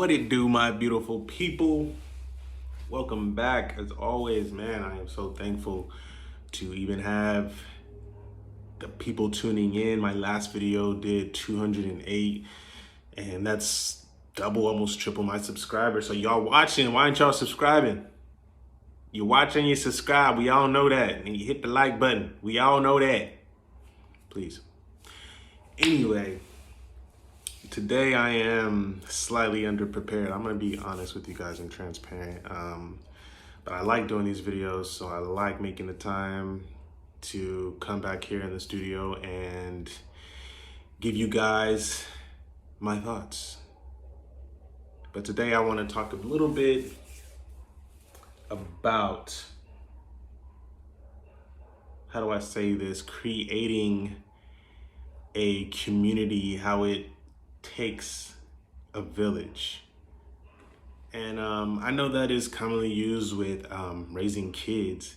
What it do, my beautiful people? Welcome back. As always, man, I am so thankful to even have the people tuning in. My last video did 208, and that's double, almost triple my subscribers. So y'all watching, why aren't y'all subscribing? You're watching, you subscribe. We all know that. And you hit the like button. We all know that. Please. Anyway, today I am slightly underprepared. I'm gonna be honest with you guys and transparent. But I like doing these videos, so I like making the time to come back here in the studio and give you guys my thoughts. But today I want to talk a little bit about, how do I say this, creating a community, how it takes a village. And I know that is commonly used with raising kids,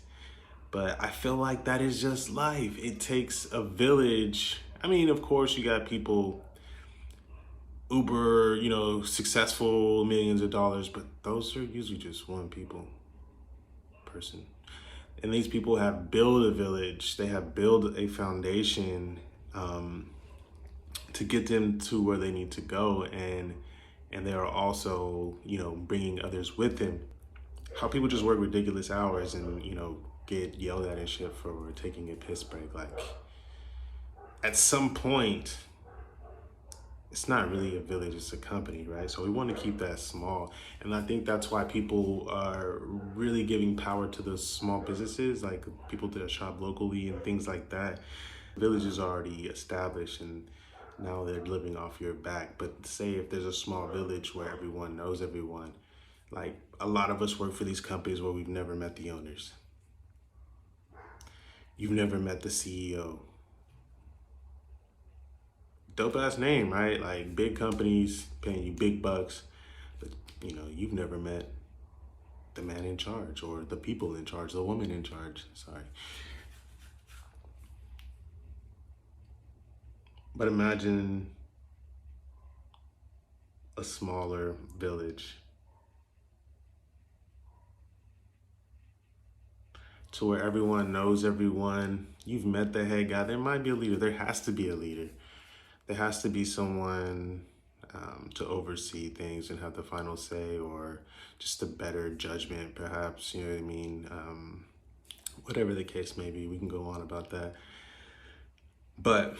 but I feel like that is just life. It takes a village. I mean, of course, you got people uber, successful, millions of dollars, but those are usually just one person. And these people have built a village. They have built a foundation to get them to where they need to go. And they are also, bringing others with them. How people just work ridiculous hours and, get yelled at and shit for taking a piss break. Like, at some point, it's not really a village, it's a company, right? So we want to keep that small. And I think that's why people are really giving power to those small businesses, like people that shop locally and things like that. Village is already established and now they're living off your back. But say if there's a small village where everyone knows everyone, like a lot of us work for these companies where we've never met the owners. You've never met the CEO. Dope ass name, right? Like big companies paying you big bucks, but you've never met the man in charge or the people in charge, the woman in charge, sorry. But imagine a smaller village to where everyone knows everyone. You've met the head guy. There might be a leader. There has to be a leader. There has to be someone to oversee things and have the final say, or just a better judgment, perhaps, you know what I mean? Whatever the case may be, we can go on about that. But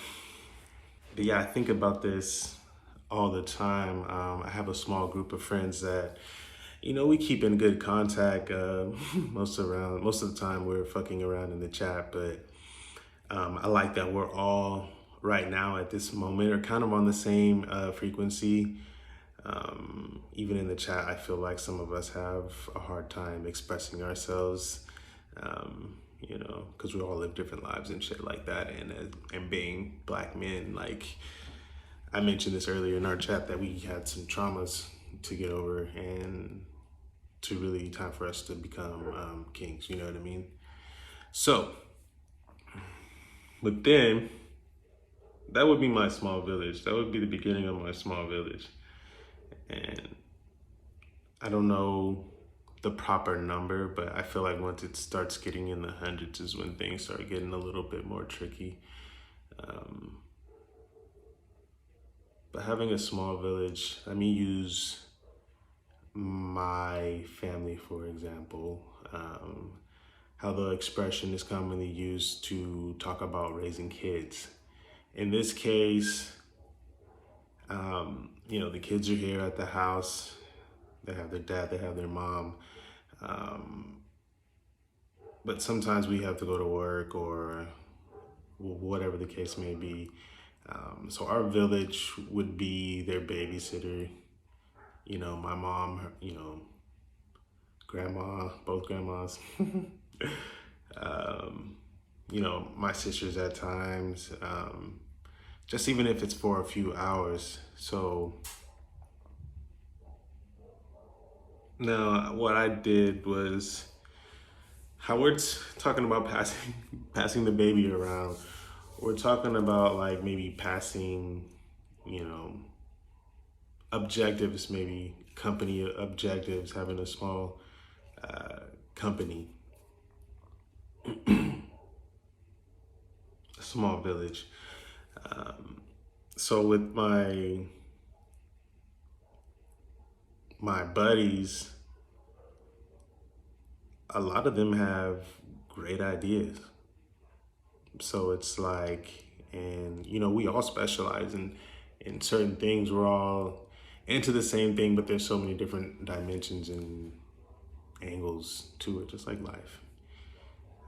yeah, I think about this all the time. I have a small group of friends that, we keep in good contact. Most of the time we're fucking around in the chat, but I like that we're all right now at this moment are kind of on the same frequency. Even in the chat, I feel like some of us have a hard time expressing ourselves, because we all live different lives and shit like that. And being Black men, like I mentioned this earlier in our chat, that we had some traumas to get over and to really time for us to become kings, you know what I mean? So, but then that would be my small village. That would be the beginning of my small village. And I don't know the proper number, but I feel like once it starts getting in the hundreds is when things start getting a little bit more tricky. But having a small village, let me use my family, for example. How the expression is commonly used to talk about raising kids. In this case, the kids are here at the house. They have their dad, they have their mom. But sometimes we have to go to work or whatever the case may be. So our village would be their babysitter. My mom, grandma, both grandmas. My sisters at times. Just even if it's for a few hours. So now what I did was, how we're talking about passing the baby around, we're talking about like maybe passing, objectives, maybe company objectives, having a small company, a small village. So with my buddies, a lot of them have great ideas. So it's like, and we all specialize in certain things. We're all into the same thing, but there's so many different dimensions and angles to it, just like life.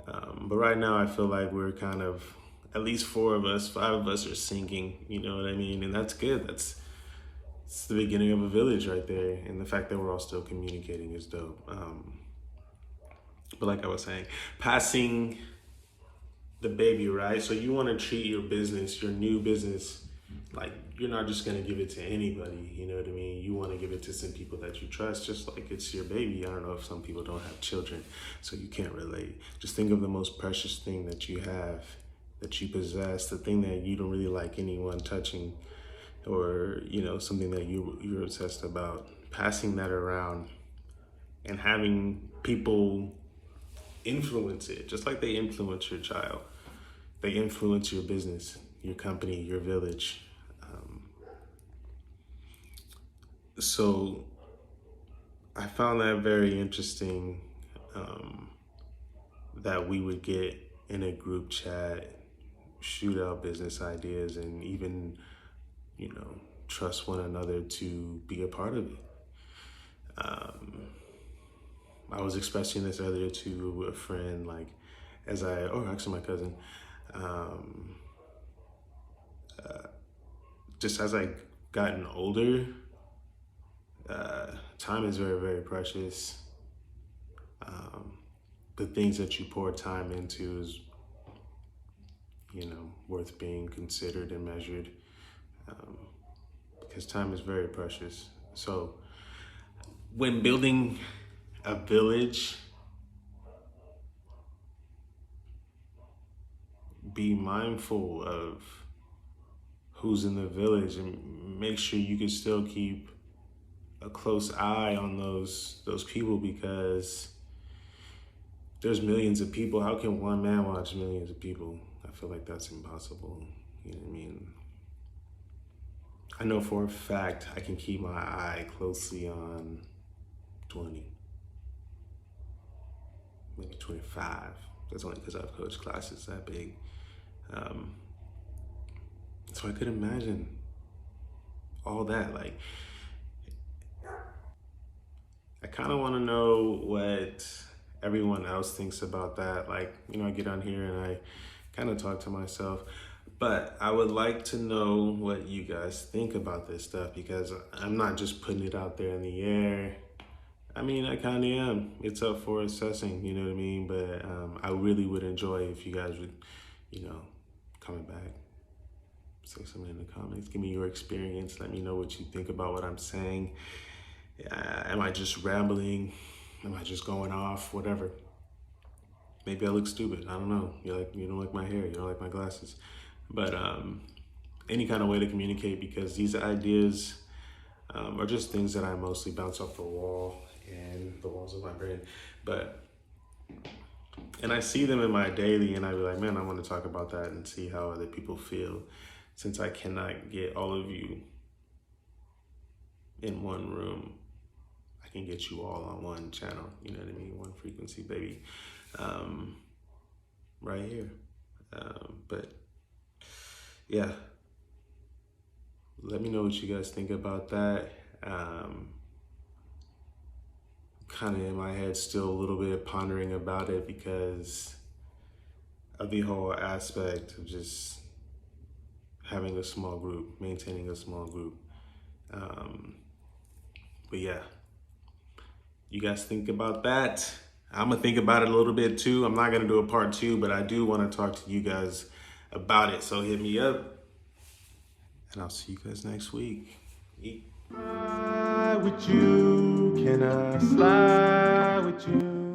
But right now I feel like we're kind of, at least 5 of us are sinking, you know what I mean? And that's good. It's the beginning of a village right there. And the fact that we're all still communicating is dope. But like I was saying, passing the baby, right? So you want to treat your business, your new business, like you're not just going to give it to anybody, you know what I mean? You want to give it to some people that you trust, just like it's your baby. I don't know if some people don't have children, so you can't relate. Just think of the most precious thing that you have, that you possess, the thing that you don't really like anyone touching, or something that you're obsessed about. Passing that around and having people influence it, just like they influence your child. They influence your business, your company, your village. So I found that very interesting, that we would get in a group chat, shoot out business ideas, and even, trust one another to be a part of it. I was expressing this earlier to a friend, like, actually my cousin, just as I gotten older, time is very, very precious. The things that you pour time into is, worth being considered and measured, because time is very precious. So when building a village, be mindful of who's in the village and make sure you can still keep a close eye on those people, because there's millions of people. How can one man watch millions of people? I feel like that's impossible. You know what I mean? I know for a fact I can keep my eye closely on 20, maybe 25. That's only because I've coached classes that big. So I could imagine all that. Like, I kind of want to know what everyone else thinks about that. Like, I get on here and I kind of talk to myself, but I would like to know what you guys think about this stuff, because I'm not just putting it out there in the air. I mean, I kind of am. It's up for assessing, you know what I mean? But I really would enjoy if you guys would, comment back, say something in the comments, give me your experience, let me know what you think about what I'm saying. Am I just rambling? Am I just going off? Whatever. Maybe I look stupid. I don't know. You don't like my hair. You don't like my glasses. But any kind of way to communicate, because these ideas are just things that I mostly bounce off the wall and the walls of my brain. And I see them in my daily, and I be like, man, I want to talk about that and see how other people feel, since I cannot get all of you in one room. I can get you all on one channel, you know what I mean? One frequency, baby, right here. But yeah, let me know what you guys think about that. Kind of in my head still a little bit pondering about it, because of the whole aspect of just having a small group, maintaining a small group. But yeah, you guys think about that. I'm gonna think about it a little bit too. I'm not gonna do a part 2, but I do want to talk to you guys about it. So hit me up, and I'll see you guys next week. With you, can I slide with you?